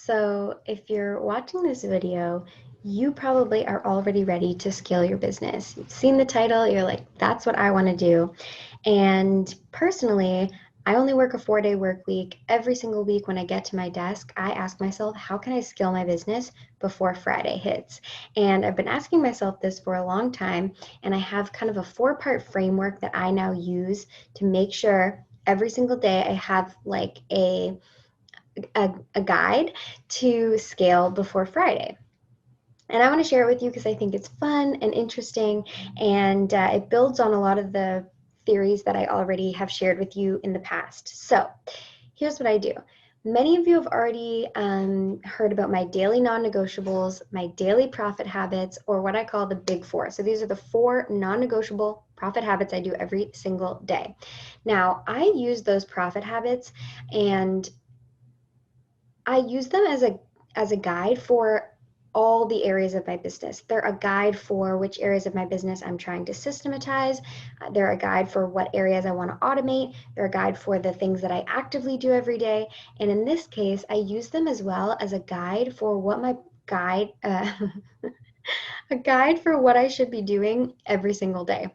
So if you're watching this video, you probably are already ready to scale your business. You've seen the title, you're like, that's what I want to do. And personally, I only work a 4-day work week. Every single week when I get to my desk, I ask myself, how can I scale my business before Friday hits? And I've been asking myself this for a long time, and I have kind of a 4-part framework that I now use to make sure every single day I have like a guide to scale before Friday. And I want to share it with you because I think it's fun and interesting, and it builds on a lot of the theories that I already have shared with you in the past. So here's what I do. Many of you have already heard about my daily non-negotiables, my daily profit habits, or what I call the big four. So these are the 4 non-negotiable profit habits I do every single day. Now, I use those profit habits and I use them as a guide for all the areas of my business. They're a guide for which areas of my business I'm trying to systematize. They're a guide for what areas I want to automate. They're a guide for the things that I actively do every day. And in this case, I use them as well as a guide for what my guide, a guide for what I should be doing every single day.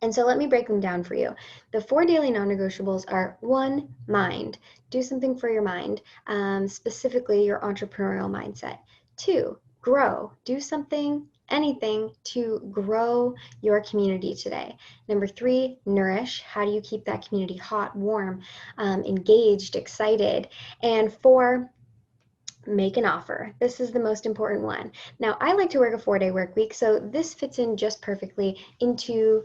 And so let me break them down for you. The 4 daily non-negotiables are: 1, mind. Do something for your mind, specifically your entrepreneurial mindset. 2, grow. Do something, anything to grow your community today. Number 3, nourish. How do you keep that community hot, warm, engaged, excited? And 4, make an offer. This is the most important one. Now, I like to work a 4-day work week, so this fits in just perfectly into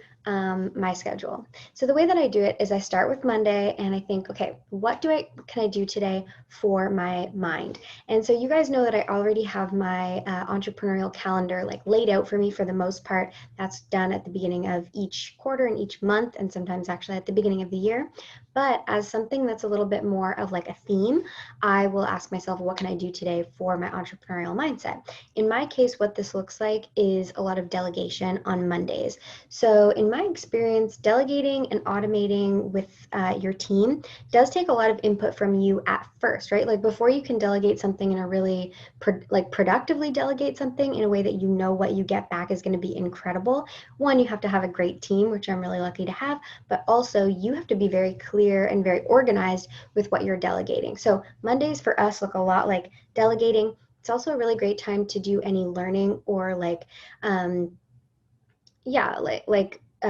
my schedule. So the way that I do it is I start with Monday and I think, okay, what can I do today for my mind? And so you guys know that I already have my entrepreneurial calendar like laid out for me for the most part. That's done at the beginning of each quarter and each month, and sometimes actually at the beginning of the year. But as something that's a little bit more of like a theme, I will ask myself, what can I do today for my entrepreneurial mindset? In my case, what this looks like is a lot of delegation on Mondays. So in my experience, delegating and automating with your team does take a lot of input from you at first, right? Like before you can delegate something in a really productively delegate something in a way that you know what you get back is going to be incredible. One, you have to have a great team, which I'm really lucky to have, but also you have to be very clear and very organized with what you're delegating. So Mondays for us look a lot like delegating. It's also a really great time to do any learning or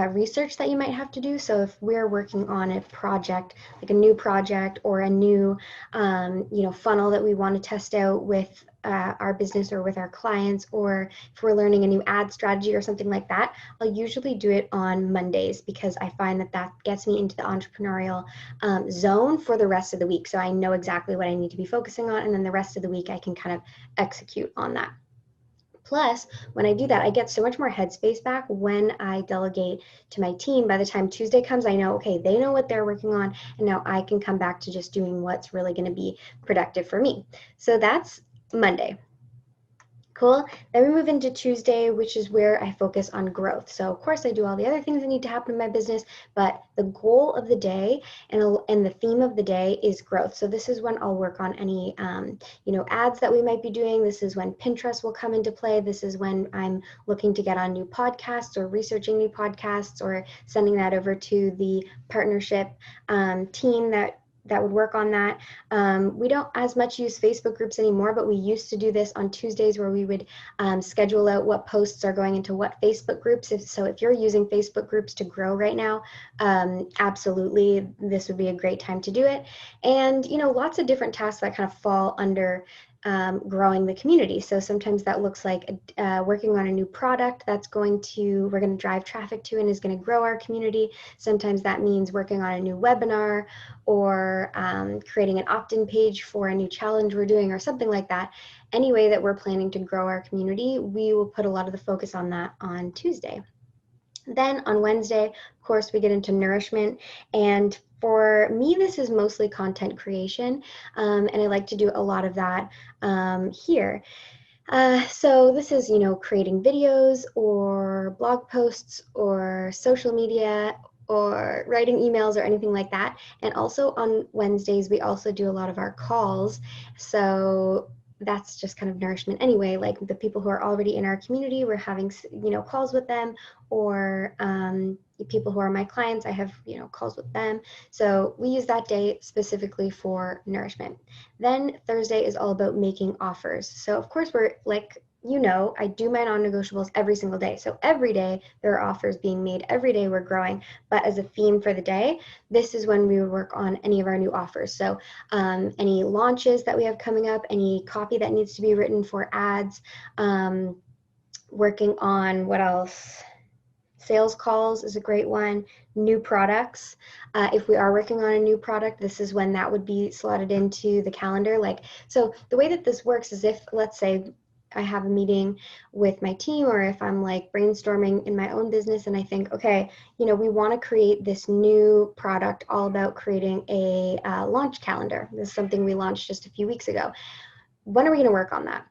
research that you might have to do. So if we're working on a project, like a new project or a new, funnel that we want to test out with our business or with our clients, or if we're learning a new ad strategy or something like that, I'll usually do it on Mondays because I find that gets me into the entrepreneurial zone for the rest of the week. So I know exactly what I need to be focusing on, and then the rest of the week I can kind of execute on that. Plus, when I do that, I get so much more headspace back when I delegate to my team. By the time Tuesday comes, I know, okay, they know what they're working on, and now I can come back to just doing what's really going to be productive for me. So that's Monday. Cool. Then we move into Tuesday, which is where I focus on growth. So of course I do all the other things that need to happen in my business, but the goal of the day and the theme of the day is growth. So this is when I'll work on any, ads that we might be doing. This is when Pinterest will come into play. This is when I'm looking to get on new podcasts or researching new podcasts or sending that over to the partnership team that would work on that. We don't as much use Facebook groups anymore, but we used to do this on Tuesdays where we would schedule out what posts are going into what Facebook groups. If you're using Facebook groups to grow right now, absolutely, this would be a great time to do it. And, lots of different tasks that kind of fall under growing the community. So sometimes that looks like working on a new product we're going to drive traffic to and is going to grow our community. Sometimes that means working on a new webinar or creating an opt-in page for a new challenge we're doing or something like that. Any way that we're planning to grow our community, we will put a lot of the focus on that on Tuesday. Then on Wednesday, of course, we get into nourishment. And for me, this is mostly content creation, and I like to do a lot of that here. So this is, creating videos or blog posts or social media or writing emails or anything like that. And also on Wednesdays, we also do a lot of our calls. So that's just kind of nourishment anyway. Like the people who are already in our community, we're having, calls with them, or people who are my clients, I have, calls with them. So we use that day specifically for nourishment. Then Thursday is all about making offers. So of course we're like, I do my non-negotiables every single day. So every day there are offers being made. Every day we're growing. But as a theme for the day, this is when we would work on any of our new offers. So any launches that we have coming up, any copy that needs to be written for ads, working on what else? Sales calls is a great one. New products. If we are working on a new product, this is when that would be slotted into the calendar. So the way that this works is if, let's say, I have a meeting with my team, or if I'm like brainstorming in my own business and I think, okay, we want to create this new product all about creating a launch calendar. This is something we launched just a few weeks ago. When are we going to work on that?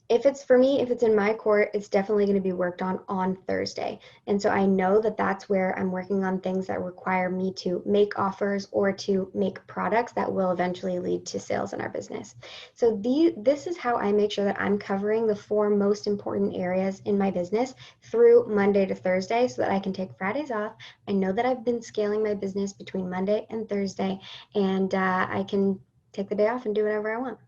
If it's for me, if it's in my court, it's definitely going to be worked on Thursday. And so I know that that's where I'm working on things that require me to make offers or to make products that will eventually lead to sales in our business. So this is how I make sure that I'm covering the 4 most important areas in my business through Monday to Thursday so that I can take Fridays off. I know that I've been scaling my business between Monday and Thursday, and I can take the day off and do whatever I want.